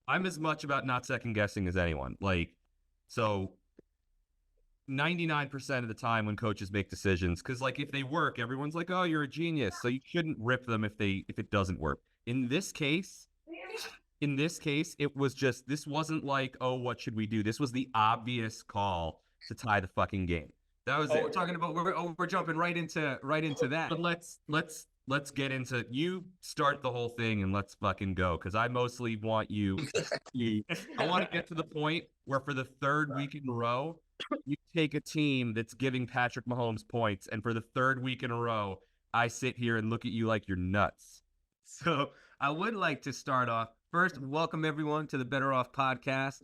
I'm as much about not second guessing as anyone. So 99% of the time when coaches make decisions, because if they work, everyone's like, "Oh, you're a genius." So you shouldn't rip them if it doesn't work. In this case, it was just this wasn't like, "Oh, what should we do?" This was the obvious call to tie the fucking game. That was Oh, it. we're talking about we're jumping right into that. But let's get into you start the whole thing and let's fucking go because I mostly want you. I want to get to the point where for the third week in a row, you take a team that's giving Patrick Mahomes points, and for the third week in a row, I sit here and look at you like you're nuts. So I would like to start off first. Welcome everyone to the Bettoroff Podcast.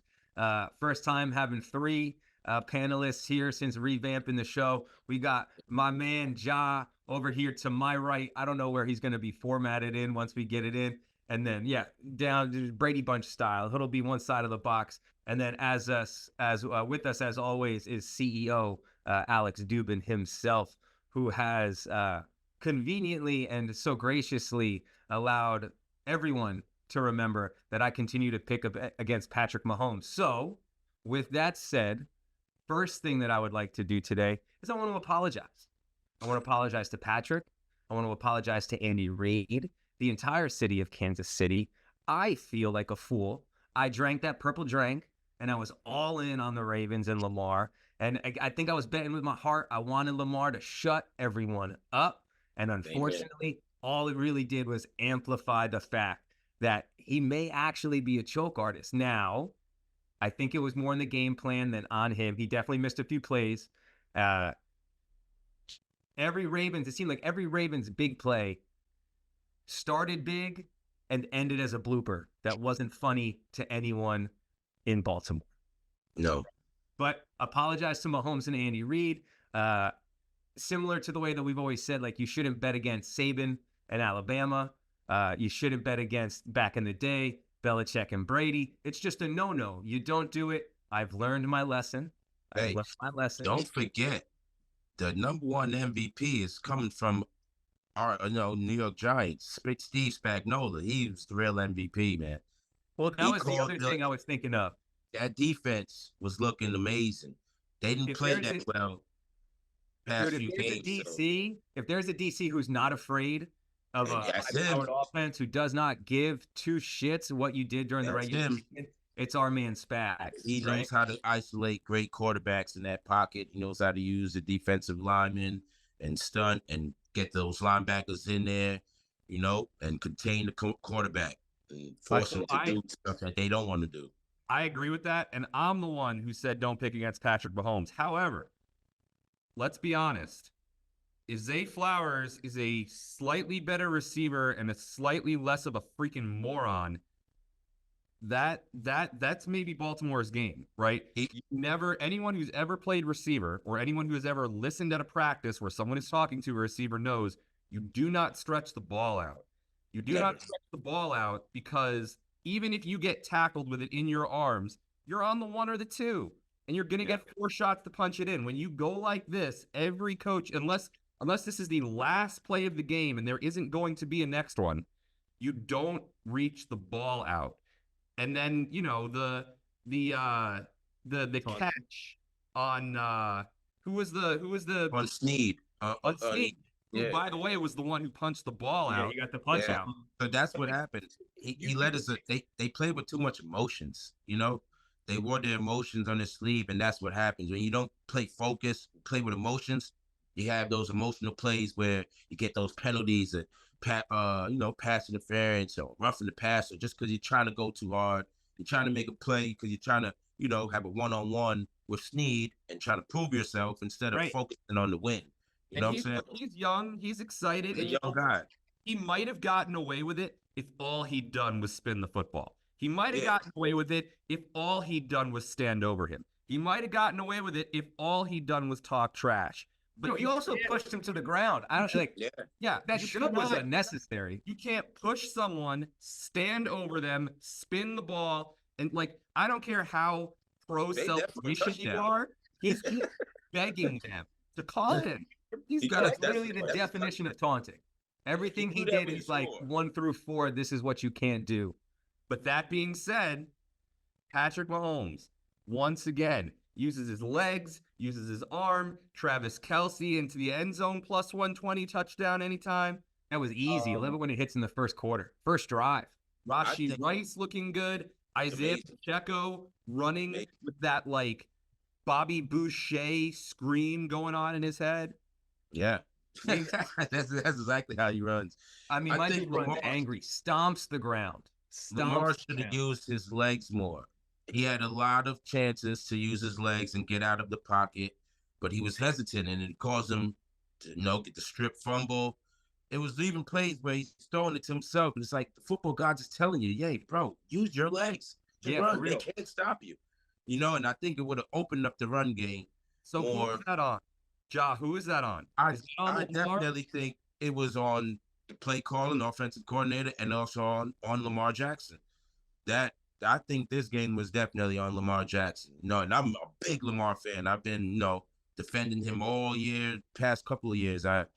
First time having three panelists here since revamping the show. We got my man Ja over here to my right. I don't know where he's going to be formatted in once we get it in. And then down Brady Bunch style. He'll be one side of the box. And then with us as always is CEO Alex Dubin himself, who has conveniently and so graciously allowed everyone to remember that I continue to pick up against Patrick Mahomes. So, with that said, first thing that I would like to do today is I want to apologize. I want to apologize to Patrick. I want to apologize to Andy Reid, the entire city of Kansas City. I feel like a fool. I drank that purple drink, and I was all in on the Ravens and Lamar. And I think I was betting with my heart. I wanted Lamar to shut everyone up. And unfortunately, all it really did was amplify the fact that he may actually be a choke artist. Now, I think it was more in the game plan than on him. He definitely missed a few plays. It seemed like every Ravens big play started big and ended as a blooper that wasn't funny to anyone in Baltimore. No. But apologize to Mahomes and Andy Reid. Similar to the way that we've always said, you shouldn't bet against Saban and Alabama. You shouldn't bet against, back in the day, Belichick and Brady. It's just a no-no. You don't do it. I've learned my lesson. Don't forget, the number one MVP is coming from our New York Giants. Steve Spagnuolo. He was the real MVP, man. Well, that was the other thing I was thinking of. That defense was looking amazing. They didn't play that well. If there's a DC who's not afraid of a high-powered offense, who does not give two shits what you did during the regular season, it's our man Spag. He knows how to isolate great quarterbacks in that pocket. He knows how to use the defensive linemen and stunt and get those linebackers in there, and contain the quarterback and force them to do stuff that they don't want to do. I agree with that, and I'm the one who said don't pick against Patrick Mahomes. However, let's be honest. Zay Flowers is a slightly better receiver and a slightly less of a freaking moron. That's maybe Baltimore's game, right? Anyone who's ever played receiver or anyone who has ever listened at a practice where someone is talking to a receiver knows you do not stretch the ball out. You do not stretch the ball out because even if you get tackled with it in your arms, you're on the 1 or the 2. And you're going to get 4 shots to punch it in. When you go like this, every coach, unless this is the last play of the game and there isn't going to be a next one, you don't reach the ball out. And then, the catch on who was the on Snead. On Snead. Who, by the way, was the one who punched the ball out. He got the punch out. So that's what happened. He let us. They played with too much emotions. They wore their emotions on their sleeve, and that's what happens when you don't play focus, play with emotions. You have those emotional plays where you get those penalties, pass interference or roughing the passer, just because you're trying to go too hard. You're trying to make a play because you're trying to, have a one-on-one with Snead and try to prove yourself instead of focusing on the win. You know what I'm saying? He's young. He's excited. He's a young guy. He might have gotten away with it if all he'd done was spin the football. He might have gotten away with it if all he'd done was stand over him. He might have gotten away with it if all he'd done was talk trash. But he also pushed him to the ground. I don't think. That shove was unnecessary. You can't push someone, stand over them, spin the ball, and I don't care how pro-celebration you are. He's begging them to call him. That's really the definition of taunting. Everything he did is 1 through 4. This is what you can't do. But that being said, Patrick Mahomes, once again, uses his legs, uses his arm. Travis Kelce into the end zone plus 120 touchdown anytime. That was easy. I love it when it hits in the first quarter. First drive. Rashee Rice looking good. Isaiah Pacheco running with that, like, Bobby Boucher scream going on in his head. Yeah. that's exactly how he runs. I mean, my dude runs angry, stomps the ground. Lamar should have used his legs more. He had a lot of chances to use his legs and get out of the pocket, but he was hesitant, and it caused him to get the strip fumble. It was even plays where he's throwing it to himself, and it's like the football gods is telling you, "Yay, bro, use your legs. Run. They can't stop you." And I think it would have opened up the run game. So who is that on? Ja, who is that on? I definitely think it was on the play calling, offensive coordinator, and also on Lamar Jackson. That I think this game was definitely on Lamar Jackson. And I'm a big Lamar fan. I've been, defending him all year, past couple of years. I'm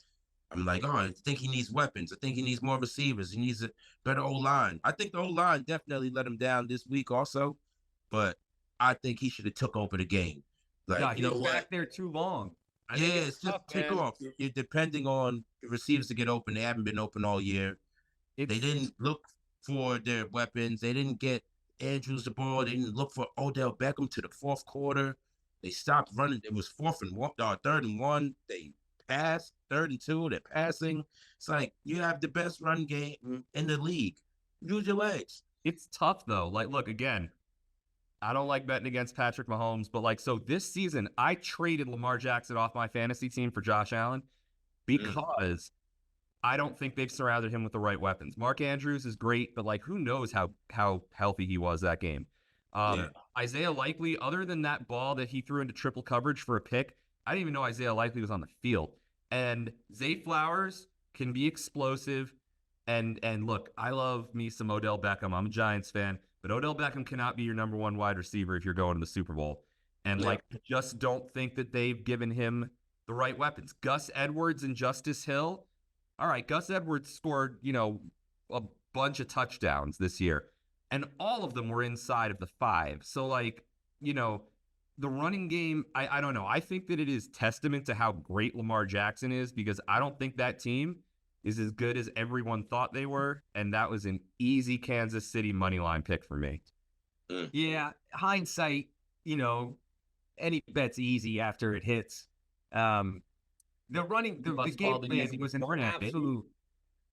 like, I think he needs weapons. I think he needs more receivers. He needs a better O-line. I think the O-line definitely let him down this week also, but I think he should have took over the game. Like, he was back there too long. It's just take off. You're depending on the receivers to get open. They haven't been open all year. They didn't look for their weapons. They didn't get Andrews the ball. They didn't look for Odell Beckham to the fourth quarter. They stopped running. It was 3rd and 1. They passed 3rd and 2. They're passing. It's like you have the best run game in the league. Use your legs. It's tough though. Like, look, again, I don't like betting against Patrick Mahomes, but so this season, I traded Lamar Jackson off my fantasy team for Josh Allen because I don't think they've surrounded him with the right weapons. Mark Andrews is great, but who knows how healthy he was that game. Isaiah Likely, other than that ball that he threw into triple coverage for a pick, I didn't even know Isaiah Likely was on the field. And Zay Flowers can be explosive. And look, I love me some Odell Beckham. I'm a Giants fan. But Odell Beckham cannot be your number one wide receiver if you're going to the Super Bowl. And I just don't think that they've given him the right weapons. Gus Edwards and Justice Hill. All right, Gus Edwards scored, a bunch of touchdowns this year. And all of them were inside of the 5. So, the running game, I don't know. I think that it is testament to how great Lamar Jackson is because I don't think that team is as good as everyone thought they were, and that was an easy Kansas City money line pick for me. Yeah, hindsight, any bet's easy after it hits. The game plan was an absolute.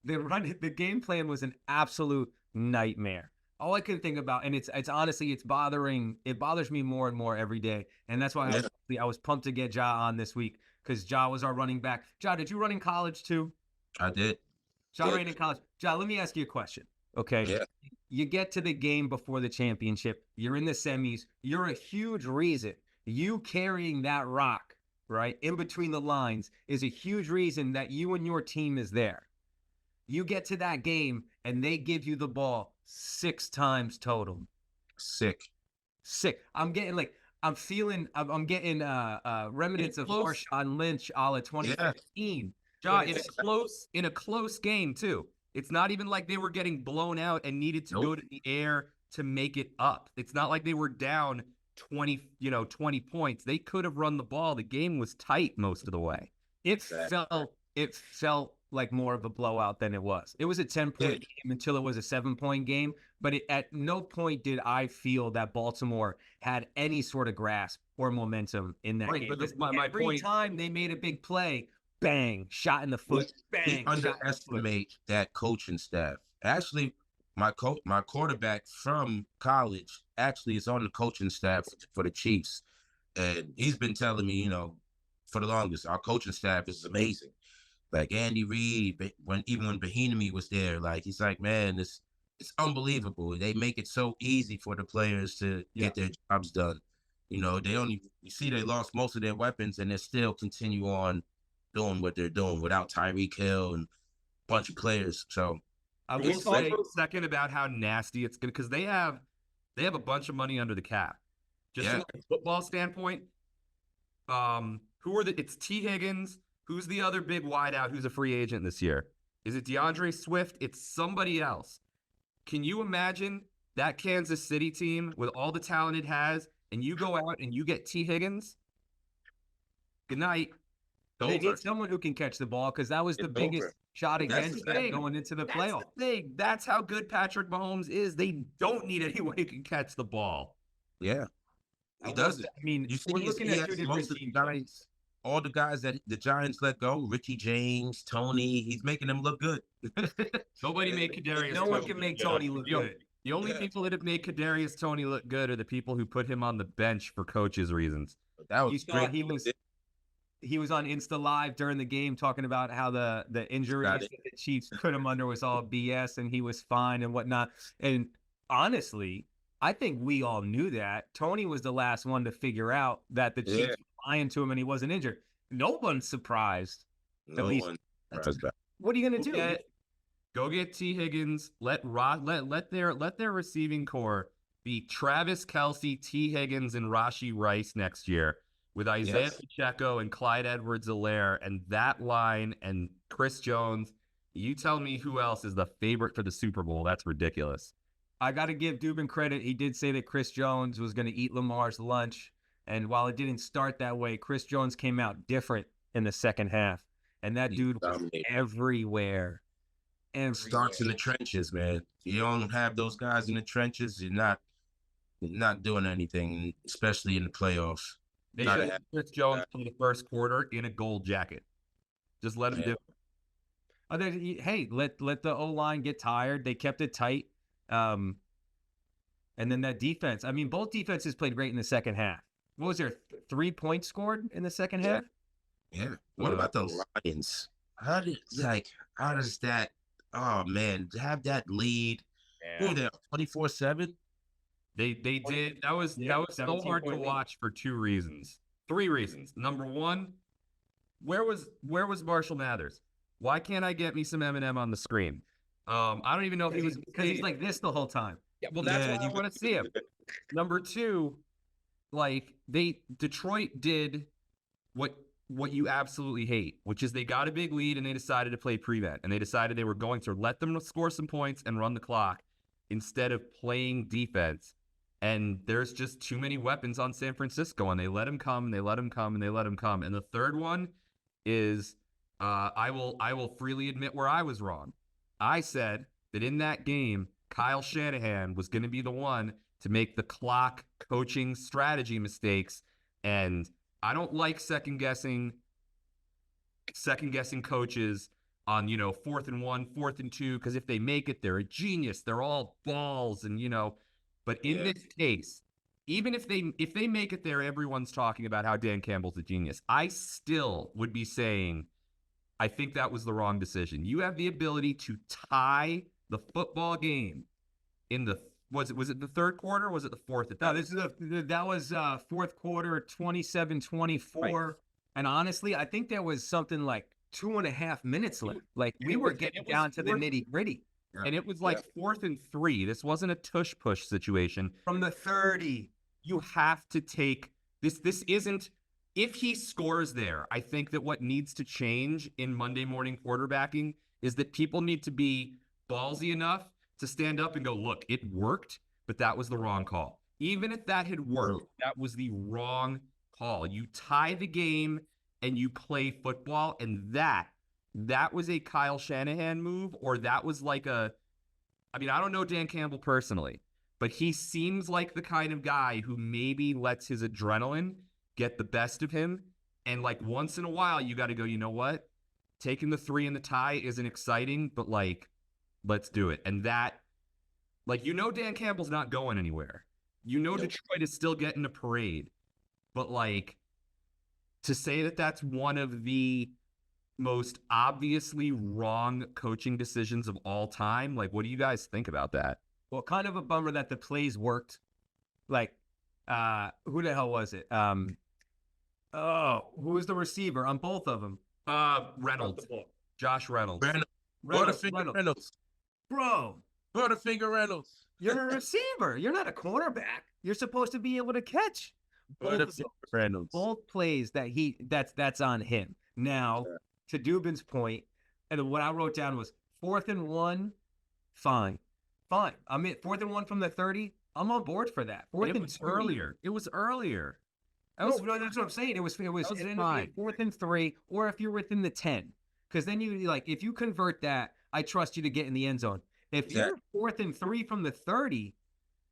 The game plan was an absolute nightmare. All I could think about, and it's honestly, it bothers me more and more every day, and that's why I was pumped to get Ja on this week because Ja was our running back. Ja, did you run in college too? I did. Ja ran in college. Ja, let me ask you a question. Okay. Yeah. You get to the game before the championship. You're in the semis. You're a huge reason. You carrying that rock, right, in between the lines is a huge reason that you and your team is there. You get to that game and they give you the ball 6 times total. Sick. I'm getting remnants of Marshawn Lynch a la 2015. Ja, in a close game too. It's not even like they were getting blown out and needed to go to the air to make it up. It's not like they were down 20 points. They could have run the ball. The game was tight most of the way. It felt like more of a blowout than it was. It was a 10-point game until it was a 7-point game, but at no point did I feel that Baltimore had any sort of grasp or momentum in that game. But every time they made a big play, bang, shot in the foot, bang. Underestimate that coaching staff. Actually, my quarterback from college actually is on the coaching staff for the Chiefs, and he's been telling me, for the longest, our coaching staff is amazing. Like Andy Reid, when Bieniemy was there, he's like, man, it's unbelievable. They make it so easy for the players to get their jobs done. You see they lost most of their weapons, and they still continue on doing what they're doing without Tyreek Hill and a bunch of players. So I will say a second about how nasty it's going to, because they have a bunch of money under the cap. Just from a football standpoint, it's T. Higgins. Who's the other big wideout who's a free agent this year? Is it DeAndre Swift? It's somebody else. Can you imagine that Kansas City team with all the talent it has, and you go out and you get T. Higgins, good night. They need someone who can catch the ball because that was the biggest shot against them going into the playoffs. That's how good Patrick Mahomes is. They don't need anyone who can catch the ball. Yeah, he does it. I mean, You see, we're looking at two different teams. Giants, all the guys that the Giants let go, Richie James, Tony, he's making them look good. Nobody made Kadarius. No one can make Tony look good. The only people that have made Kadarius Tony look good are the people who put him on the bench for coaches' reasons. That was You saw he was on Insta Live during the game talking about how the injuries that the Chiefs put him under was all BS and he was fine and whatnot. And honestly, I think we all knew that. Tony was the last one to figure out that the Chiefs were lying to him and he wasn't injured. No one's surprised. no one. What are you going to do? Go get T. Higgins. Let their receiving core be Travis Kelce, T. Higgins, and Rashee Rice next year with Isaiah Pacheco and Clyde Edwards-Helaire and that line and Chris Jones. You tell me who else is the favorite for the Super Bowl. That's ridiculous. I got to give Dubin credit. He did say that Chris Jones was going to eat Lamar's lunch. And while it didn't start that way, Chris Jones came out different in the second half. And that dude was everywhere. And Starts in the trenches, man. You don't have those guys in the trenches, you're not doing anything, especially in the playoffs. They should have Chris Jones for the first quarter in a gold jacket. Just let him do it. Hey, let the O-line get tired. They kept it tight. And then that defense. I mean, both defenses played great in the second half. What was there? 3 points scored in the second half? Yeah. What about the Lions? How does that? Oh man, to have that lead. Who are they? 24-7. They did. That was so hard to watch for 3 reasons. Number one, where was Marshall Mathers? Why can't I get me some Eminem on the screen? I don't even know if he was because he's like this the whole time. Yeah, well, that's why I want to see him. Number two, like Detroit did what you absolutely hate, which is they got a big lead and they decided to play prevent, and they decided they were going to let them score some points and run the clock instead of playing defense. And there's just too many weapons on San Francisco, and they let him come, and they let him come, and they let him come. And the third one is I will freely admit where I was wrong. I said that in that game, Kyle Shanahan was going to be the one to make the clock coaching strategy mistakes, and I don't like second guessing coaches on 4th and 1, 4th and 2, because if they make it, they're a genius. They're all balls, and But in this case, even if they make it there, everyone's talking about how Dan Campbell's a genius. I still would be saying, I think that was the wrong decision. You have the ability to tie the football game in the was it the third quarter or was it the fourth? No, that was fourth quarter, 27-24. Right. And honestly, I think there was something like 2.5 minutes left. Like we were getting down to the nitty-gritty. Yeah. And it was like 4th and 3. This wasn't a tush-push situation. From the 30. You have to take this. This isn't. If he scores there, I think that what needs to change in Monday morning quarterbacking is that people need to be ballsy enough to stand up and go, look, it worked, but that was the wrong call. Even if that had worked, that was the wrong call. You tie the game and you play football, and that was a Kyle Shanahan move, or that was like I don't know Dan Campbell personally, but he seems like the kind of guy who maybe lets his adrenaline get the best of him. And like once in a while, you got to go, you know what? Taking the 3 in the tie isn't exciting, but like, let's do it. And that, like, Dan Campbell's not going anywhere. Detroit is still getting a parade. But like, to say that that's one of the most obviously wrong coaching decisions of all time, like, what do you guys think about that? Well, kind of a bummer that the plays worked. Like, who the hell was it? Who was the receiver on both of them? Reynolds. Josh Reynolds. Reynolds. Bro. Butterfinger Reynolds. You're a receiver. You're not a cornerback. You're supposed to be able to catch. Reynolds. Both plays that's on him. Now, to Dubin's point, and what I wrote down was 4th and 1, fine. fine. I'm at 4th and 1 from the 30. I'm on board for that. Fourth and 2. earlier. It was earlier. No, that's what I'm saying. It ended up being 4th and 3, or if you're within the 10, because then if you convert that, I trust you to get in the end zone. If you're 4th and 3 from the 30,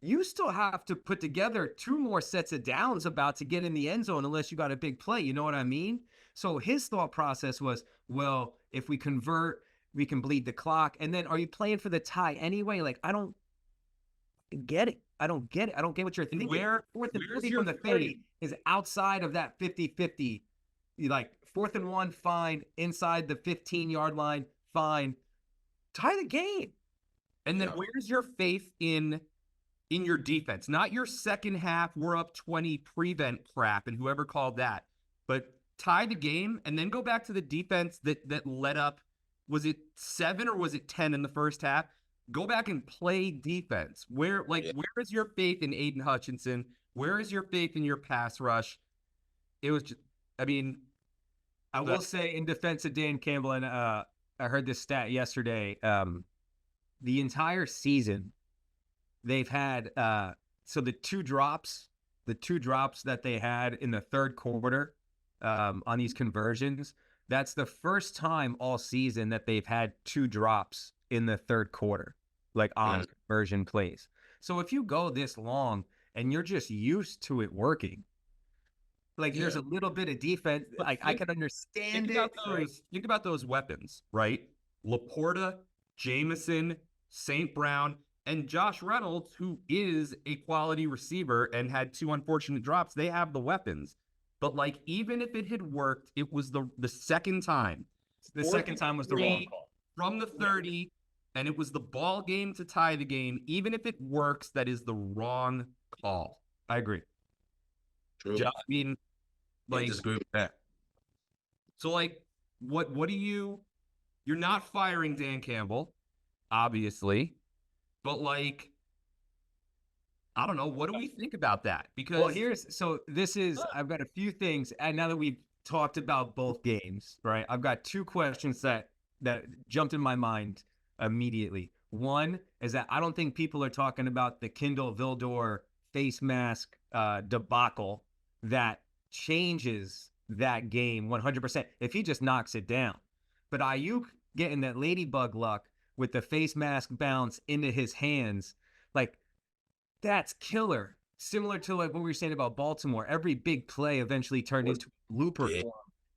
you still have to put together 2 more sets of downs about to get in the end zone unless you got a big play. You know what I mean? So his thought process was, well, if we convert, we can bleed the clock. And then are you playing for the tie anyway? Like, I don't get it. I don't get what you're thinking. 4th and 50 from the 30 is outside of that 50-50. Like 4th and 1, fine. Inside the 15-yard line, fine. Tie the game. And then where's your faith in your defense? Not your second half, we're up 20 prevent crap and whoever called that. But tie the game and then go back to the defense that led up. Was it 7 or was it 10 in the first half? Go back and play defense. Where is your faith in Aiden Hutchinson? Where is your faith in your pass rush? It was just, I will say in defense of Dan Campbell, and I heard this stat yesterday, the entire season they've had so the two drops that they had in the third quarter on these conversions, that's the first time all season that they've had 2 drops in the third quarter, like on conversion plays. So if you go this long and you're just used to it working, like there's a little bit of defense, like I can understand it. Think about those weapons, right? Laporta, Jameson, St. Brown, and Josh Reynolds, who is a quality receiver and had 2 unfortunate drops. They have the weapons. But like, even if it had worked, it was the second time. The second time was the wrong call. From the 30, and it was the ball game to tie the game. Even if it works, that is the wrong call. I agree. True. I mean, I disagree with that. So like, what do you're not firing Dan Campbell, obviously, but like, I don't know. What do we think about that? Because I've got a few things, and now that we've talked about both games, right? I've got 2 questions that jumped in my mind immediately. One is that I don't think people are talking about the Kindle Vildor face mask debacle that changes that game 100% if he just knocks it down. But Ayuk getting that ladybug luck with the face mask bounce into his hands, like, that's killer. Similar to like what we were saying about Baltimore. Every big play eventually turned into a blooper for him.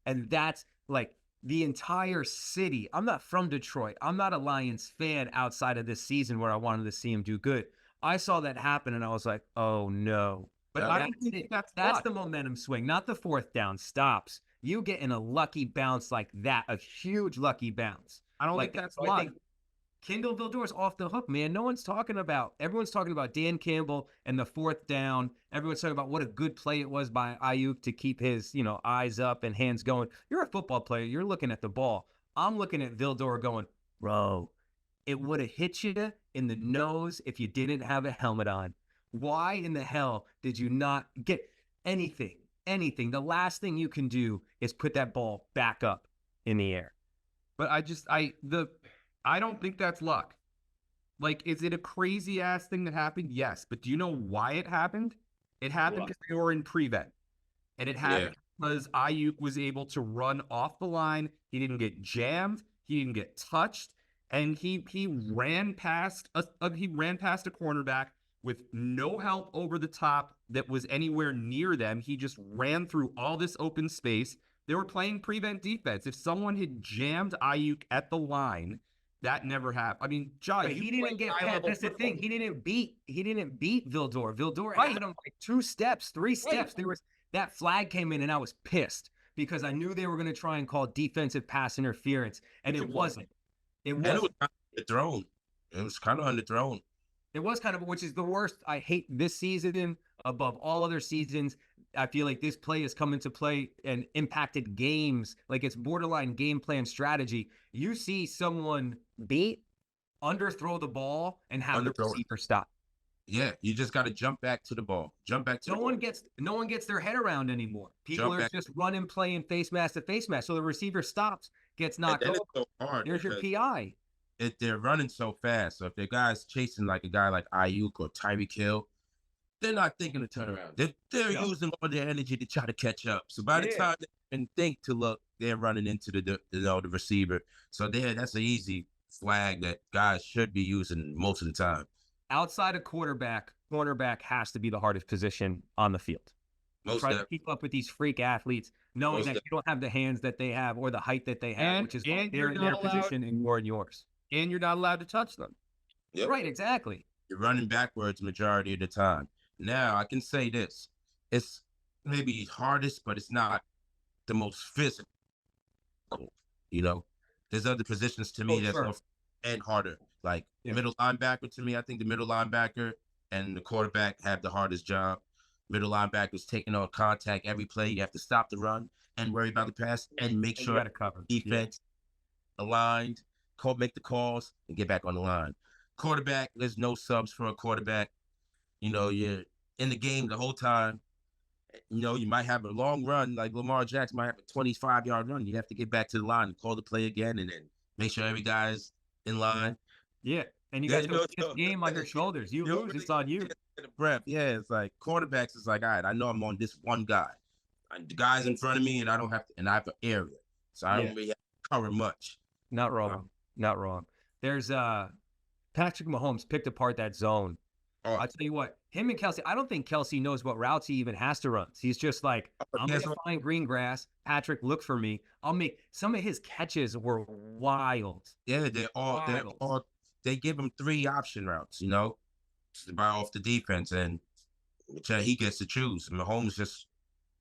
And that's like the entire city. I'm not from Detroit. I'm not a Lions fan outside of this season where I wanted to see him do good. I saw that happen and I was like, oh no. But I don't think that's the momentum swing, not the 4th down stops. You getting a lucky bounce like that, a huge lucky bounce. I don't think that's luck. Kindle Vildor's off the hook, man. Everyone's talking about Dan Campbell and the 4th down. Everyone's talking about what a good play it was by Ayuk to keep his, eyes up and hands going. You're a football player. You're looking at the ball. I'm looking at Vildor going, bro, it would have hit you in the nose if you didn't have a helmet on. Why in the hell did you not get anything? The last thing you can do is put that ball back up in the air. But I don't think that's luck. Like, is it a crazy ass thing that happened? Yes. But do you know why it happened? It happened because they were in prevent. And it happened because Ayuk was able to run off the line. He didn't get jammed. He didn't get touched. And he ran past a cornerback with no help over the top that was anywhere near them. He just ran through all this open space. They were playing prevent defense. If someone had jammed Ayuk at the line, that never happened. I mean, Josh, he didn't get past. That's the thing. He didn't beat Vildor. Vildor had him like 2 steps, 3 steps. There was that flag came in, and I was pissed because I knew they were going to try and call defensive pass interference, and it wasn't. It was underthrown. It was kind of underthrown. It was kind of, which is the worst. I hate this season above all other seasons. I feel like this play has come into play and impacted games. Like, it's borderline game plan strategy. You see someone underthrow the ball and have the receiver stop. Yeah, you just got to jump back to the ball. No one gets their head around anymore. People are just running, playing face mask to face mask. So the receiver stops, gets knocked over. So hard. There's your PI. if they're running so fast, so if their guys chasing like a guy like Ayuk or Tyreek Hill, they're not thinking to turn around. They're using all their energy to try to catch up. So by the time they can think to look, they're running into the receiver. So that's an easy flag that guys should be using most of the time. Outside of quarterback, cornerback has to be the hardest position on the field. Try to keep up with these freak athletes, knowing that you don't have the hands that they have or the height that they have, which is they're in their position and you're in yours. And you're not allowed to touch them. Yep. Right, exactly. You're running backwards majority of the time. Now, I can say this. It's maybe hardest, but it's not the most physical. You know, there's other positions to me that's and harder. Like middle linebacker to me, I think the middle linebacker and the quarterback have the hardest job. Middle linebackers taking on contact every play. You have to stop the run and worry about the pass and make sure you cover defense aligned, make the calls, and get back on the line. Quarterback, there's no subs for a quarterback. You know, you're in the game the whole time. You know, you might have a long run, like Lamar Jackson might have a 25-yard run. You have to get back to the line and call the play again and then make sure every guy's in line. Yeah, and you guys go get the game on your shoulders. You lose, it's on you. The breath. Yeah, it's like quarterbacks is like, all right, I know I'm on this one guy. The guy's in front of me and I don't have to, and I have an area. So I don't really have to cover much. Not wrong. Not wrong. There's Patrick Mahomes picked apart that zone. I'll tell you what, him and Kelsey, I don't think Kelsey knows what routes he even has to run. He's just like, I'm going to find green grass. Patrick, look for me. I'll make some of his catches were wild. Yeah, they give him 3 option routes, you know, to buy off the defense, and he gets to choose. Mahomes just,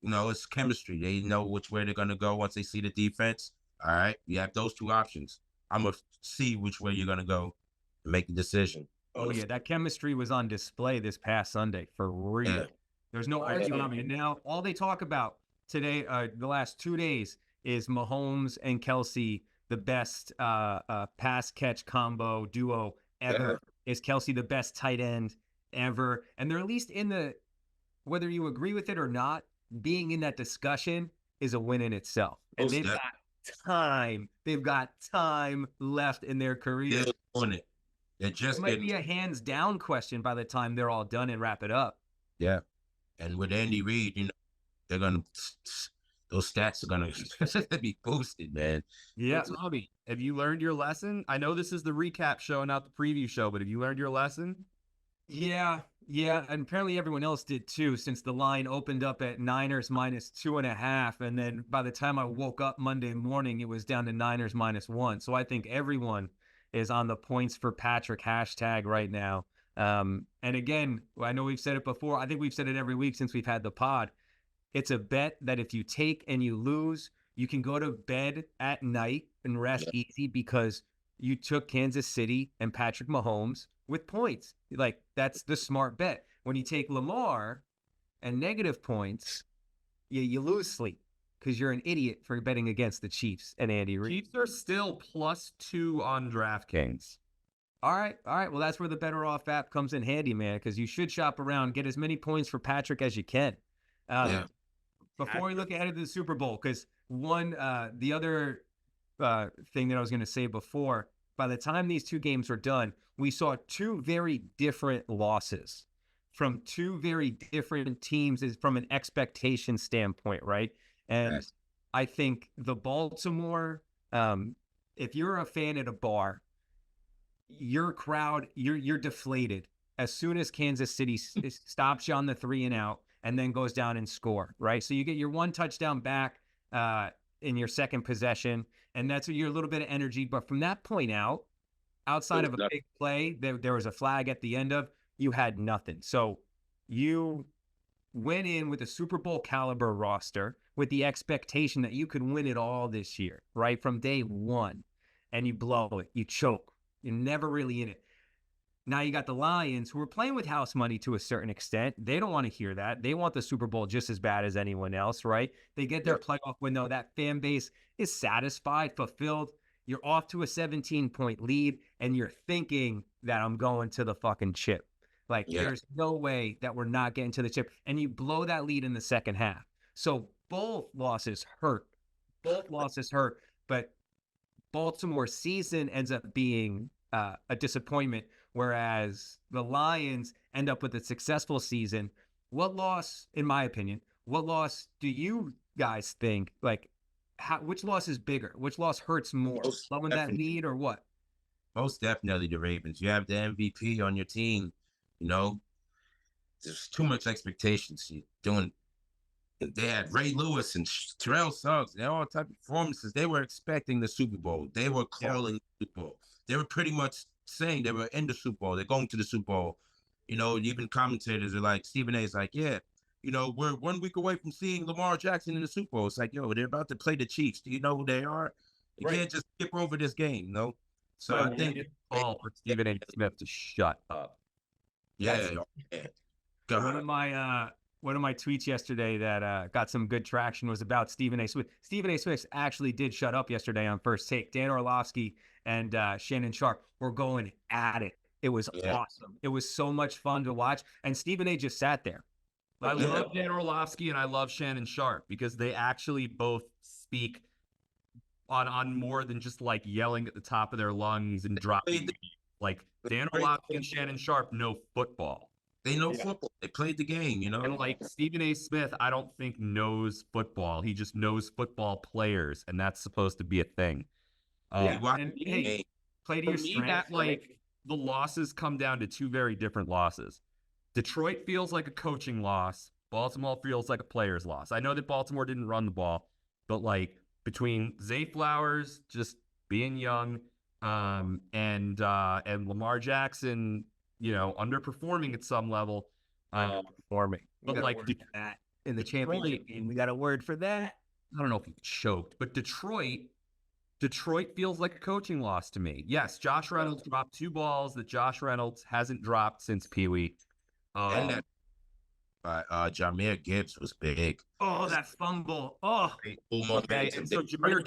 you know, it's chemistry. They know which way they're going to go once they see the defense. All right, you have those 2 options. I'm going to see which way you're going to go and make the decision. Oh, yeah, that chemistry was on display this past Sunday, for real. Yeah. There's no arguing on it. Now, all they talk about today, the last 2 days, is Mahomes and Kelsey, the best pass-catch combo duo ever. Is Kelsey the best tight end ever? And they're at least in the, whether you agree with it or not, being in that discussion is a win in itself. And they've got time left in their career. They're on it. It might be a hands down question by the time they're all done and wrap it up. Yeah. And with Andy Reid, you know, those stats are going to be boosted, man. Yeah. Tommy, have you learned your lesson? I know this is the recap show, not the preview show, but have you learned your lesson? Yeah. And apparently everyone else did too, since the line opened up at Niners -2.5. And then by the time I woke up Monday morning, it was down to Niners -1. So I think everyone is on the points for Patrick hashtag right now. And again, I know we've said it before. I think we've said it every week since we've had the pod. It's a bet that if you take and you lose, you can go to bed at night and rest easy because you took Kansas City and Patrick Mahomes with points. Like, that's the smart bet. When you take Lamar and negative points, you lose sleep, because you're an idiot for betting against the Chiefs and Andy Reid. Chiefs are still +2 on DraftKings. All right. Well, that's where the Bettoroff app comes in handy, man, because you should shop around, get as many points for Patrick as you can. Before we look ahead to the Super Bowl, because the other thing that I was going to say before, by the time these 2 games were done, we saw 2 very different losses from 2 very different teams from an expectation standpoint, right? And I think the Baltimore, if you're a fan at a bar, your crowd, you're deflated as soon as Kansas City stops you on the 3 and out and then goes down and score, right? So you get your 1 touchdown back in your second possession, and that's your little bit of energy. But from that point out, outside of a big play, there was a flag at the end of, you had nothing. So you went in with a Super Bowl caliber roster with the expectation that you could win it all this year, right? From day one, and you blow it, you choke, you're never really in it. Now you got the Lions, who are playing with house money to a certain extent. They don't want to hear that. They want the Super Bowl just as bad as anyone else, right? They get their playoff window. That fan base is satisfied, fulfilled. You're off to a 17-point lead, and you're thinking that I'm going to the fucking chip. Like, there's no way that we're not getting to the chip. And you blow that lead in the second half. So both losses hurt. But Baltimore season ends up being a disappointment, whereas the Lions end up with a successful season. What loss, in my opinion, what loss do you guys think, like, which loss is bigger? Which loss hurts more? Blowing that lead or what? Most definitely the Ravens. You have the MVP on your team. You know, there's too much expectations. You're doing. They had Ray Lewis and Terrell Suggs. They all type of performances. They were expecting the Super Bowl. They were calling the Super Bowl. They were pretty much saying they were in the Super Bowl. They're going to the Super Bowl. You know, even commentators are like, Stephen A. is like, yeah, you know, we're 1 week away from seeing Lamar Jackson in the Super Bowl. It's like, yo, they're about to play the Chiefs. Do you know who they are? You can't just skip over this game, you know? So I think it's all for Stephen A. Smith to shut up. Yeah. One of my tweets yesterday that got some good traction was about Stephen A. Smith. Stephen A. Smith actually did shut up yesterday on First Take. Dan Orlovsky and Shannon Sharp were going at it. It was awesome. It was so much fun to watch. And Stephen A. just sat there. I love Dan Orlovsky and I love Shannon Sharp because they actually both speak on more than just like yelling at the top of their lungs and dropping. Like Dan Orlovsky and Shannon Sharp know football. They know football. They played the game, you know? And like Stephen A. Smith, I don't think knows football. He just knows football players, and that's supposed to be a thing. And, hey, play to your strength. That, like, the losses come down to two very different losses. Detroit feels like a coaching loss. Baltimore feels like a player's loss. I know that Baltimore didn't run the ball, but like between Zay Flowers just being young, and Lamar Jackson, you know, underperforming at some level. Underperforming. But like that in the championship game, we got a word for that. I don't know if he choked, but Detroit feels like a coaching loss to me. Yes, Josh Reynolds dropped 2 balls that Josh Reynolds hasn't dropped since Pee Wee. And that Jahmyr Gibbs was big. Oh, that fumble. Oh, okay. And so Jahmyr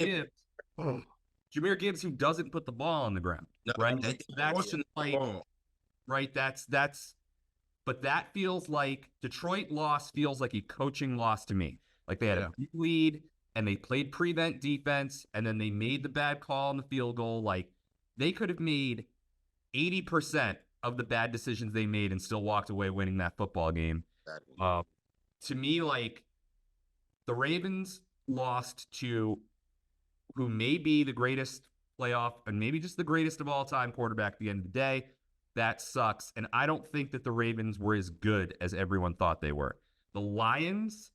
Gibbs, who doesn't put the ball on the ground, right? That's like, right. But that feels like Detroit loss feels like a coaching loss to me. Like they had a big lead and they played prevent defense and then they made the bad call on the field goal. Like they could have made 80% of the bad decisions they made and still walked away winning that football game. To me, like the Ravens lost to who may be the greatest playoff and maybe just the greatest of all time quarterback at the end of the day. That sucks. And I don't think that the Ravens were as good as everyone thought they were. The Lions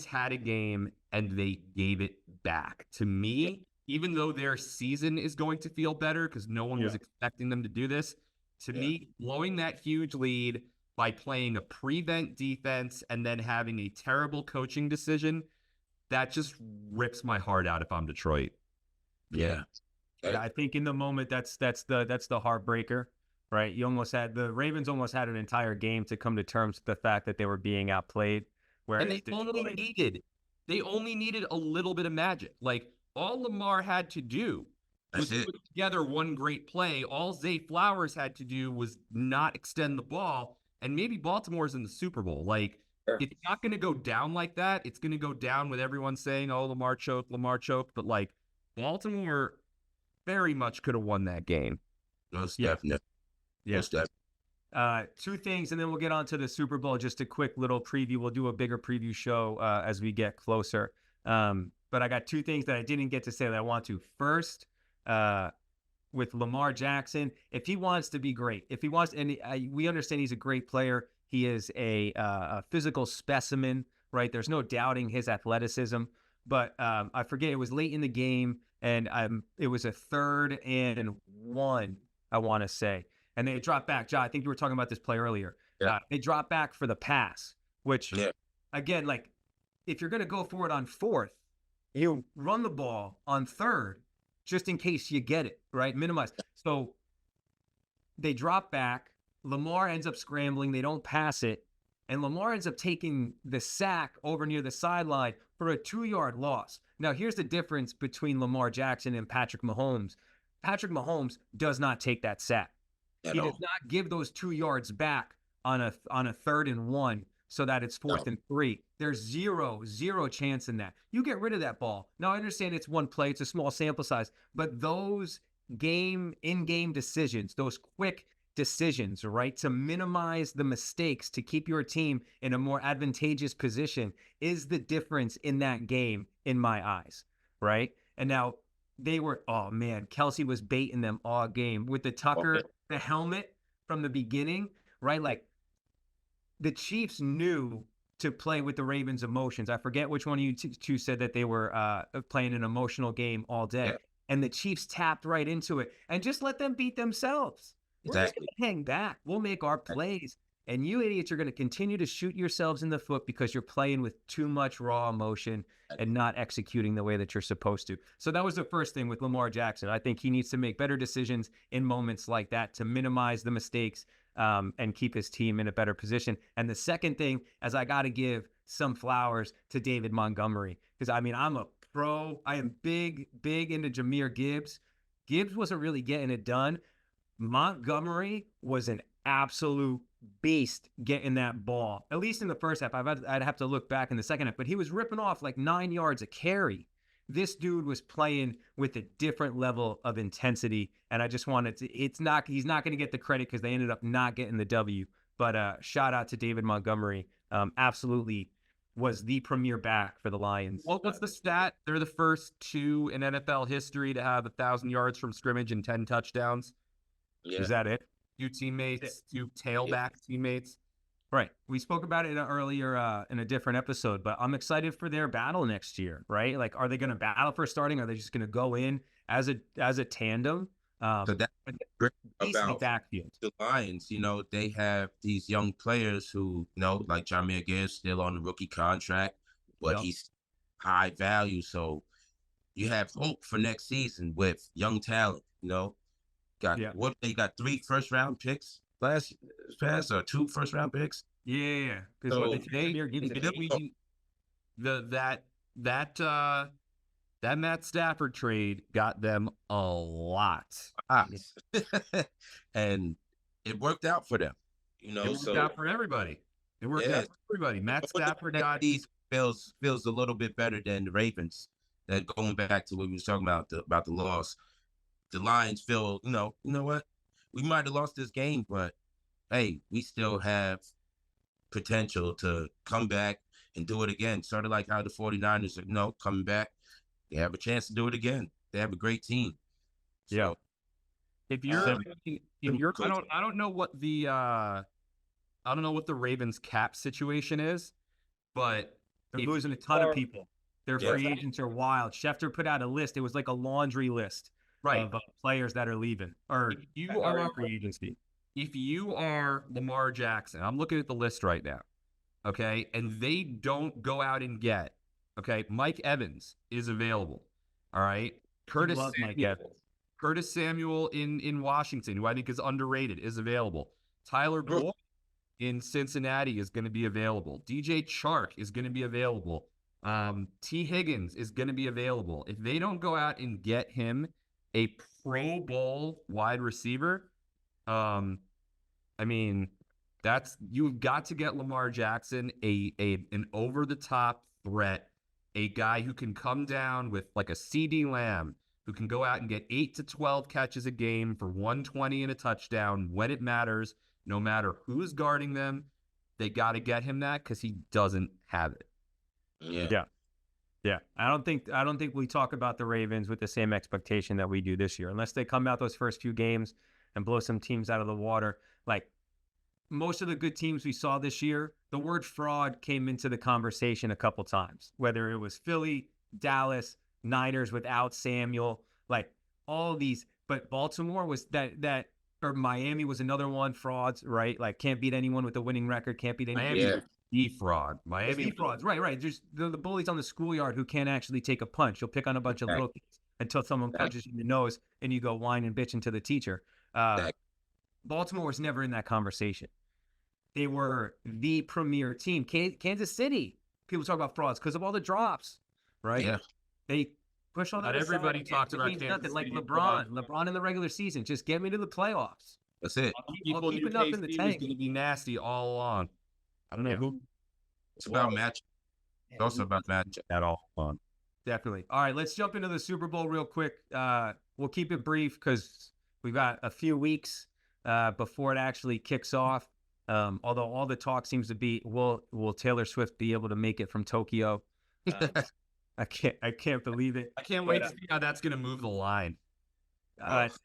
had a game and they gave it back. To me, even though their season is going to feel better because no one was expecting them to do this, to me, blowing that huge lead by playing a prevent defense and then having a terrible coaching decision, that just rips my heart out if I'm Detroit. Yeah, I think in the moment that's the heartbreaker, right? The Ravens almost had an entire game to come to terms with the fact that they were being outplayed. And they only needed a little bit of magic. Like all Lamar had to do was put together one great play. All Zay Flowers had to do was not extend the ball, and maybe Baltimore's in the Super Bowl. Like it's not going to go down like that. It's going to go down with everyone saying, "Oh, Lamar choked." But like Baltimore very much could have won that game. Most definitely. Yes. Two things, and then we'll get on to the Super Bowl. Just a quick little preview. We'll do a bigger preview show as we get closer. But I got 2 things that I didn't get to say that I want to. First, with Lamar Jackson, if he wants to be great, if he wants, and we understand he's a great player. He is a physical specimen, right? There's no doubting his athleticism. But I forget, it was late in the game, and it was a 3rd and 1, I want to say. And they dropped back. John, I think you were talking about this play earlier. Yeah. They dropped back for the pass, which, again, like, if you're going to go for it on 4th, you run the ball on 3rd, just in case you get it, right? Minimize. So they drop back. Lamar ends up scrambling. They don't pass it. And Lamar ends up taking the sack over near the sideline for a 2-yard loss. Now, here's the difference between Lamar Jackson and Patrick Mahomes. Patrick Mahomes does not take that sack. He does not give those 2 yards back on a 3rd and 1. so that it's 4th and 3. There's zero chance in that. You get rid of that ball. Now, I understand it's one play, it's a small sample size, but those in-game decisions, those quick decisions, right, to minimize the mistakes, to keep your team in a more advantageous position is the difference in that game in my eyes, right? And now they were, oh man, Kelsey was baiting them all game with the Tucker, the helmet from the beginning, right? Like the Chiefs knew to play with the Ravens' emotions. I forget which one of you two said that they were playing an emotional game all day. Yeah. And the Chiefs tapped right into it and just let them beat themselves. We're just going to hang back. We'll make our plays. And you idiots are going to continue to shoot yourselves in the foot because you're playing with too much raw emotion and not executing the way that you're supposed to. So that was the first thing with Lamar Jackson. I think he needs to make better decisions in moments like that to minimize the mistakes and keep his team in a better position. And the second thing is I got to give some flowers to David Montgomery because, I mean, I'm a pro. I am big into Jahmyr Gibbs. Gibbs wasn't really getting it done. Montgomery was an absolute beast getting that ball, at least in the first half. I'd have to look back in the second half, but he was ripping off like 9 yards a carry. This dude was playing with a different level of intensity, and I just wanted to, he's not going to get the credit because they ended up not getting the W, but shout out to David Montgomery. Absolutely was the premier back for the Lions. Well, what's the stat? They're the first two in NFL history to have 1,000 yards from scrimmage and 10 touchdowns. Yeah. Is that it? Two teammates, two tailback teammates. Right. We spoke about it earlier in a different episode, but I'm excited for their battle next year, right? Like, are they going to battle for starting? Are they just going to go in as a tandem? So that's great about backfield. The Lions, you know, they have these young players who, you know, like Jahmyr Gibbs still on the rookie contract, but he's high value. So you have hope for next season with young talent, you know. What they got 3 first-round picks last pass or 2 first-round picks. Yeah, so that Matt Stafford trade got them a lot, and it worked out for them. You know, it worked out for everybody. It worked out for everybody. Matt Stafford feels a little bit better than the Ravens. That going back to what we were talking about the loss. The Lions feel, you know what? We might have lost this game, but hey, we still have potential to come back and do it again. Sort of like how the 49ers are, coming back. They have a chance to do it again. They have a great team. So, yeah. If you're, I don't know what the Ravens cap situation is, but they're losing a ton of people. Their free agents are wild. Schefter put out a list. It was like a laundry list. Right, of players that are leaving, or you are free agency. If you are Lamar Jackson, I'm looking at the list right now, okay, and they don't go out and get, Mike Evans is available, all right. Curtis Samuel in Washington, who I think is underrated, is available. Tyler Boyd in Cincinnati is going to be available. DJ Chark is going to be available. T. Higgins is going to be available. If they don't go out and get him a Pro Bowl wide receiver, I mean, you've got to get Lamar Jackson an over the top threat, a guy who can come down with like a CD Lamb, who can go out and get 8 to 12 catches a game for 120 and a touchdown when it matters, no matter who's guarding them. They got to get him that because he doesn't have it. Yeah, I don't think we talk about the Ravens with the same expectation that we do this year, unless they come out those first few games and blow some teams out of the water. Like most of the good teams we saw this year, the word fraud came into the conversation a couple times, whether it was Philly, Dallas, Niners without Samuel, like all these. But Baltimore was that or Miami was another one, frauds, right? Like can't beat anyone with a winning record, can't beat anyone. Miami. Fraud. Miami frauds. Right. There's the bullies on the schoolyard who can't actually take a punch. You'll pick on a bunch of little kids until someone punches you in the nose and you go whine and bitch into the teacher. Baltimore was never in that conversation. They were the premier team. Kansas City, people talk about frauds because of all the drops, right? Yeah. They push on that. Not everybody talks about Kansas City. Like LeBron in the regular season. Just get me to the playoffs. That's it. People knew KC was going to be nasty all along. I don't know It's about match. It's also about match at all. Definitely. All right, let's jump into the Super Bowl real quick. We'll keep it brief because we've got a few weeks before it actually kicks off. Although all the talk seems to be, will Taylor Swift be able to make it from Tokyo? I can't believe it. I can't wait to see how that's going to move the line.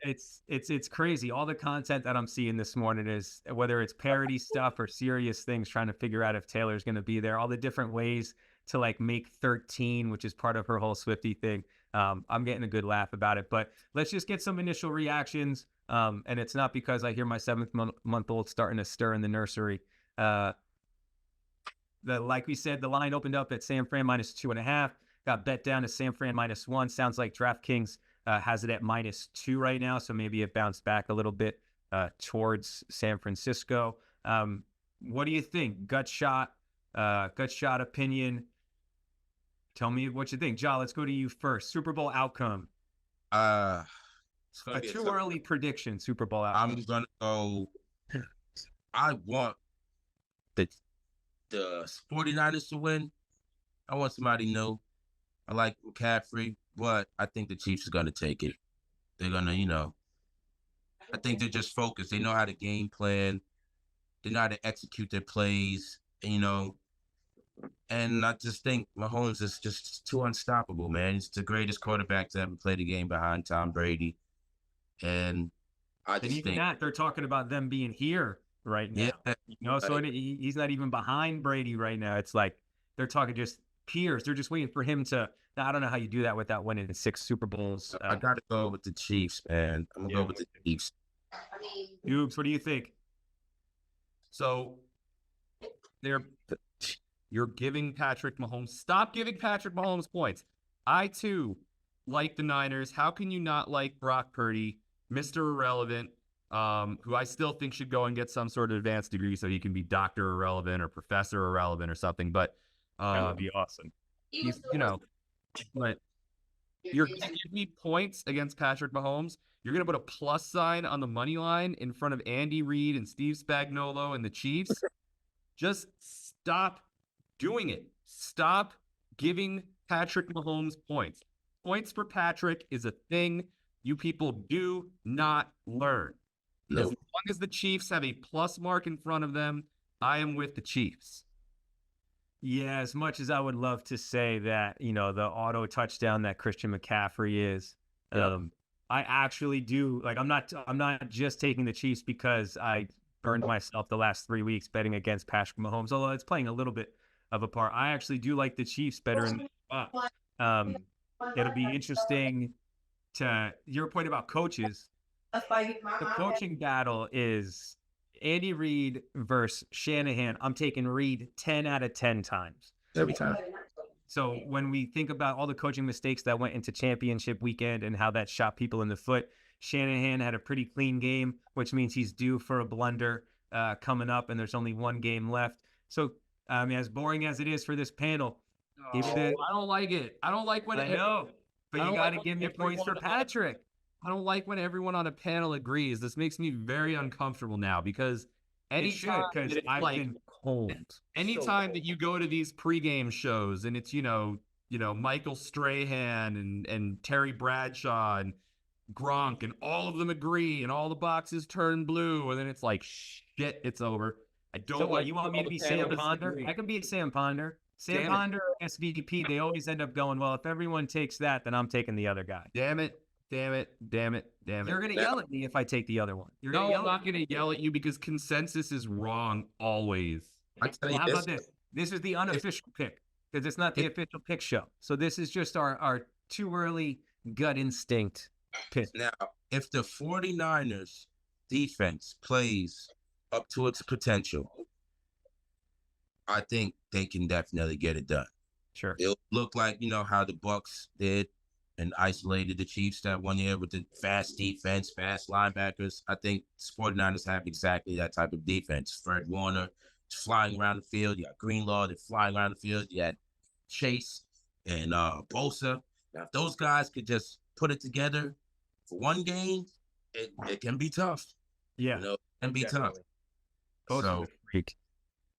It's crazy. All the content that I'm seeing this morning is whether it's parody stuff or serious things, trying to figure out if Taylor's going to be there. All the different ways to like make 13, which is part of her whole Swiftie thing. I'm getting a good laugh about it. But let's just get some initial reactions. And it's not because I hear my 7-month-old starting to stir in the nursery. Like we said, the line opened up at San Fran -2.5. Got bet down to San Fran -1. Sounds like DraftKings has it at -2 right now, so maybe it bounced back a little bit towards San Francisco. What do you think? Gut shot opinion. Tell me what you think. Ja, let's go to you first. Super Bowl outcome. A too early prediction, Super Bowl outcome. I'm going to go. I want the 49ers to win. I want somebody new. I like McCaffrey, but I think the Chiefs are going to take it. They're going to, I think they're just focused. They know how to game plan. They know how to execute their plays, and I just think Mahomes is just too unstoppable, man. He's the greatest quarterback to ever play the game behind Tom Brady. And I just think that they're talking about them being here right now. Yeah, so he's not even behind Brady right now. It's like they're talking just peers. They're just waiting for him to. I don't know how you do that without winning 6 Super Bowls. I got to go with the Chiefs, man. I'm going to go with the Chiefs. Oops, what do you think? So you're giving Patrick Mahomes. Stop giving Patrick Mahomes points. I, too, like the Niners. How can you not like Brock Purdy, Mr. Irrelevant, who I still think should go and get some sort of advanced degree so he can be Dr. Irrelevant or Professor Irrelevant or something. But that would be awesome. He's, but you're going to give me points against Patrick Mahomes. You're going to put a plus sign on the money line in front of Andy Reid and Steve Spagnuolo and the Chiefs. Just stop doing it. Stop giving Patrick Mahomes points. Points for Patrick is a thing you people do not learn. No. As long as the Chiefs have a plus mark in front of them, I am with the Chiefs. Yeah, as much as I would love to say that, the auto touchdown that Christian McCaffrey is, I actually do. Like, I'm not just taking the Chiefs because I burned myself the last 3 weeks betting against Patrick Mahomes, although it's playing a little bit of a part. I actually do like the Chiefs better in the spot. It'll be interesting to your point about coaches. The coaching battle is Andy Reid versus Shanahan. I'm taking Reid 10 out of 10 times. Every time. So when we think about all the coaching mistakes that went into championship weekend and how that shot people in the foot, Shanahan had a pretty clean game, which means he's due for a blunder coming up, and there's only one game left. So, as boring as it is for this panel, I don't like it. I don't like when I know, but you got to give me points for Patrick. I don't like when everyone on a panel agrees. This makes me very uncomfortable now because anytime I've been cold. Anytime that you go to these pregame shows and it's Michael Strahan and Terry Bradshaw and Gronk and all of them agree and all the boxes turn blue and then it's like shit, it's over. I don't. So what, you want me to be Sam Ponder? I can be Sam Ponder. Sam Ponder, SVP. They always end up going, well, if everyone takes that, then I'm taking the other guy. Damn it. You're going to yell at me if I take the other one. I'm not going to yell at you because consensus is wrong always. How about this? This is the unofficial pick because it's not the official pick show. So this is just our too early gut instinct pick. Now, if the 49ers defense plays up to its potential, I think they can definitely get it done. Sure. It'll look like, how the Bucs did and isolated the Chiefs that one year with the fast defense, fast linebackers. I think 49ers have exactly that type of defense. Fred Warner flying around the field. You got Greenlaw that's flying around the field. You had Chase and Bosa. Now, if those guys could just put it together for one game, it can be tough. Yeah. It can be tough. Bosa's a freak.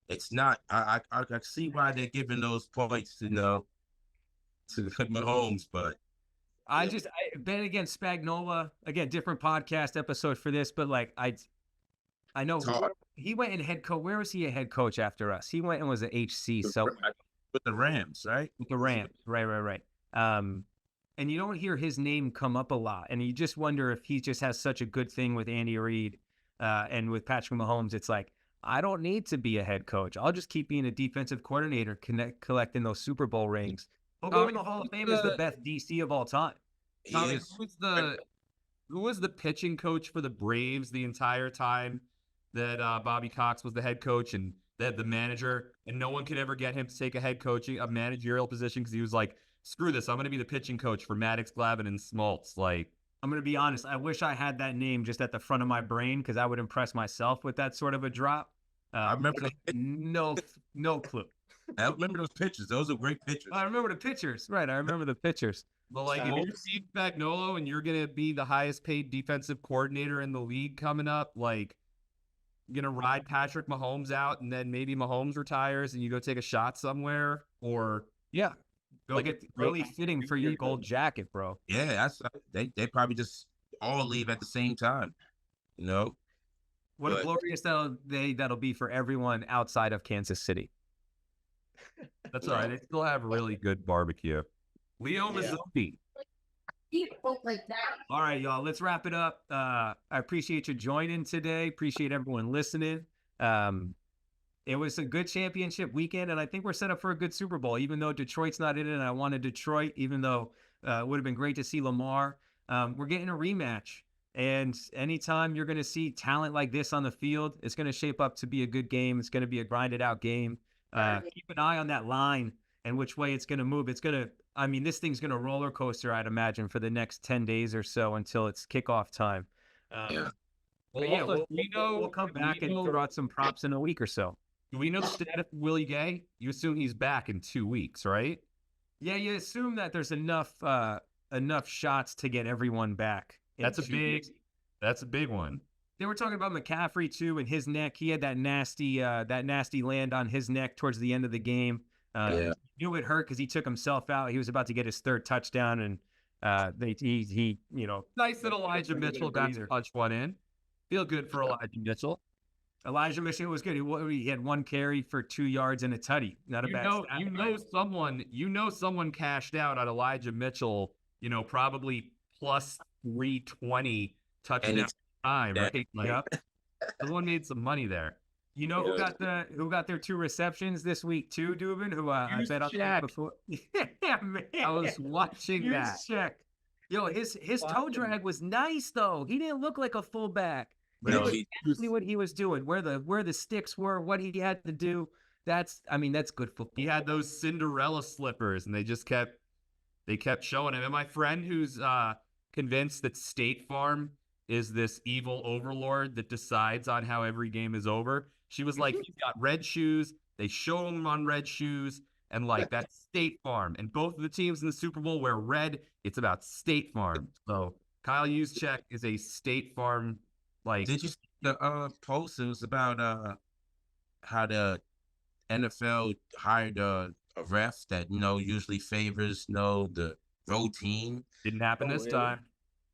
it's not. I see why they're giving those points, to Mahomes, but Ben against Spagnola, again, different podcast episode for this, but like I know he went in head coach. Where was he a head coach after us? He went and was an HC. So with the Rams, right? With the Rams, right. And you don't hear his name come up a lot, and you just wonder if he just has such a good thing with Andy Reid and with Patrick Mahomes. It's like, I don't need to be a head coach. I'll just keep being a defensive coordinator, collecting those Super Bowl rings. He'll go in the Hall of Fame as the best DC of all time. Tommy, who was the pitching coach for the Braves the entire time that Bobby Cox was the head coach and the manager, and no one could ever get him to take a managerial position because he was like, screw this, I'm going to be the pitching coach for Maddox, Glavine, and Smoltz. Like, I'm going to be honest, I wish I had that name just at the front of my brain because I would impress myself with that sort of a drop. I remember no clue. I remember those pictures. Those are great pictures. I remember the pictures. Right, I remember the pictures. But like, if you're Steve Spagnuolo and you're going to be the highest paid defensive coordinator in the league coming up, like, you're going to ride Patrick Mahomes out and then maybe Mahomes retires and you go take a shot somewhere, or go get really fitting for your gold jacket, bro. Yeah, they probably just all leave at the same time, What a glorious day that'll be for everyone outside of Kansas City. That's all right. They still have really good barbecue. Leo Mazzotti. Like that. All right, y'all. Let's wrap it up. I appreciate you joining today. Appreciate everyone listening. It was a good championship weekend, and I think we're set up for a good Super Bowl. Even though Detroit's not in it, and I wanted Detroit, even though it would have been great to see Lamar. We're getting a rematch. And anytime you're going to see talent like this on the field, it's going to shape up to be a good game. It's going to be a grinded out game. Keep an eye on that line and which way it's going to move. This thing's going to roller coaster, I'd imagine, for the next 10 days or so until it's kickoff time. We'll come back and throw out some props in a week or so. Do we know the status of Willie Gay? You assume he's back in 2 weeks, right? Yeah, you assume that there's enough shots to get everyone back. That's a big one. They were talking about McCaffrey too, and his neck. He had that nasty land on his neck towards the end of the game. He knew it hurt because he took himself out. He was about to get his third touchdown, and he nice that Elijah Mitchell got to punch one in. Feel good for Elijah Mitchell. Elijah Mitchell was good. He had 1 carry for 2 yards and a tutty. Not a bad. Someone cashed out on Elijah Mitchell. Probably plus 320 touchdown time, right? Someone made some money there. You know who got their 2 receptions this week too, Dubin? Who I bet on that before. Yeah, man. I was watching that. Check. Yo, his toe drag was nice though. He didn't look like a fullback. He knew exactly what he was doing, where the sticks were, what he had to do. That's good football. He had those Cinderella slippers, and they kept showing him. And my friend who's convinced that State Farm is this evil overlord that decides on how every game is over. She was like, he's got red shoes. They show him on red shoes. And like, that's State Farm. And both of the teams in the Super Bowl wear red. It's about State Farm. So Kyle Juszczyk is a State Farm. Did you see the post? It was about how the NFL hired a ref that usually favors the road team. Didn't happen this time.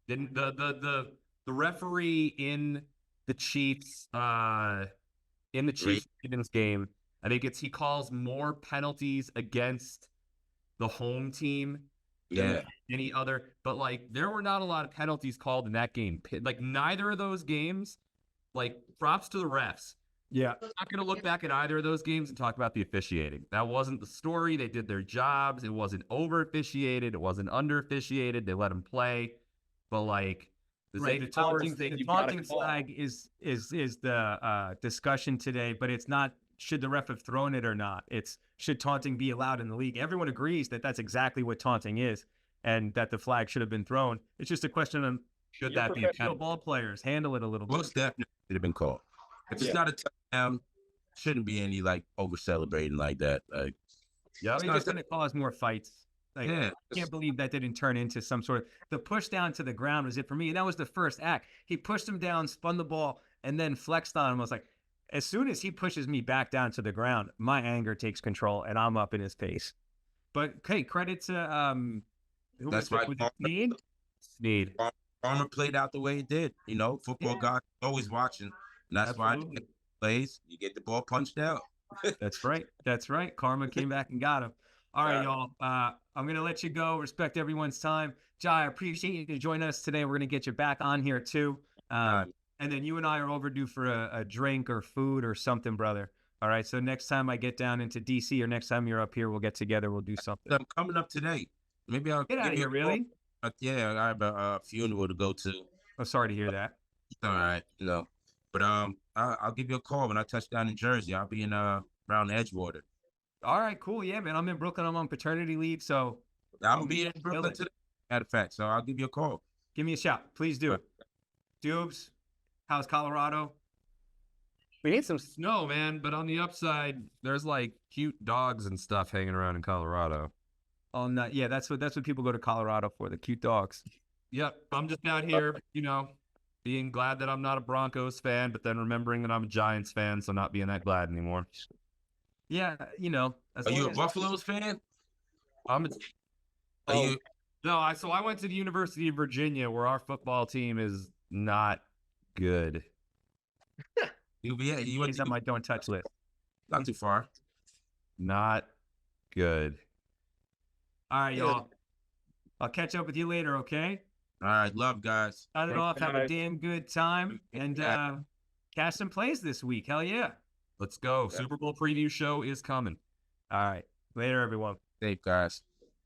Didn't the referee in the Chiefs Ravens game? I think he calls more penalties against the home team than any other. But there were not a lot of penalties called in that game. Neither of those games. Props to the refs. Yeah, I'm not going to look back at either of those games and talk about the officiating. That wasn't the story. They did their jobs. It wasn't over officiated. It wasn't under officiated. They let them play. But the taunting flag is the discussion today, but it's not should the ref have thrown it or not. It's should taunting be allowed in the league. Everyone agrees that that's exactly what taunting is, and that the flag should have been thrown. It's just a question of should that be a penalty? Ball players handle it a little bit. Most definitely should have been called. If it's not a touchdown, shouldn't be any over celebrating like that. It's going to cause more fights. I can't believe that didn't turn into some sort of the push down to the ground was it for me. And that was the first act. He pushed him down, spun the ball, and then flexed on him. I was like, As soon as he pushes me back down to the ground, my anger takes control and I'm up in his face. But hey, credit to who That's was right. it? Was it Snead? Snead. Farmer played out the way it did. You know, football guys always watching. And that's Absolutely. why plays, you get the ball punched out. That's right. That's right. Karma came back and got him. All right, y'all. I'm going to let you go. Respect everyone's time. Jai, I appreciate you joining us today. We're going to get you back on here too. And then you and I are overdue for a drink or food or something, brother. All right. So next time I get down into DC or next time you're up here, we'll get together. We'll do something. I'm coming up today. Maybe I'll Get out of give you here, a call. really? Yeah, I have a funeral to go to. Oh, sorry to hear that. All right, but I'll give you a call when I touch down in Jersey. I'll be in around Edgewater. All right, cool. Yeah, man. I'm in Brooklyn. I'm on paternity leave, so I'm gonna be in Brooklyn today. Matter of fact, so I'll give you a call. give me a shout. Please do. Dubes, how's Colorado? We need some snow, man. But on the upside, there's like cute dogs and stuff hanging around in Colorado. Oh, no, yeah, that's what people go to Colorado for, the cute dogs. Yep. I'm just out here, being glad that I'm not a Broncos fan, but then remembering that I'm a Giants fan, so not being that glad anymore. Yeah, as Are you long a as- Buffaloes fan? I'm a, Are you? no, I went to the University of Virginia, where our football team is not good. You He's went on my don't touch list. not too far. Not good. All right, y'all. I'll catch up with you later, okay? All right, love guys. Sign it off. Have a damn good time and cash some plays this week. Hell yeah. Let's go. Super Bowl preview show is coming. All right. Later, everyone. Safe guys.